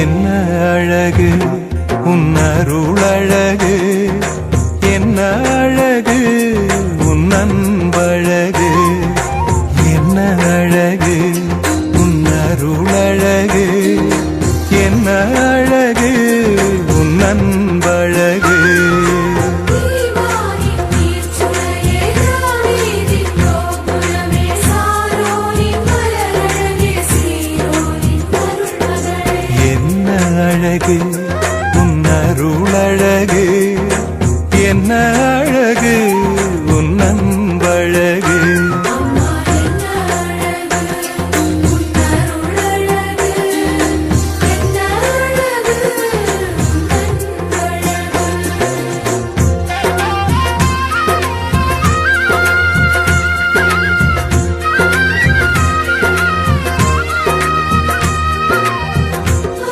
என்ன அழகு உன் அருளழகு, என்ன அழகு உன் அன்பழகு, என்ன அழகு உன் அருளழகு, என்ன அழகு உன் அன்பழகு. அழகு உன் அருளழகு, என்ன அழகு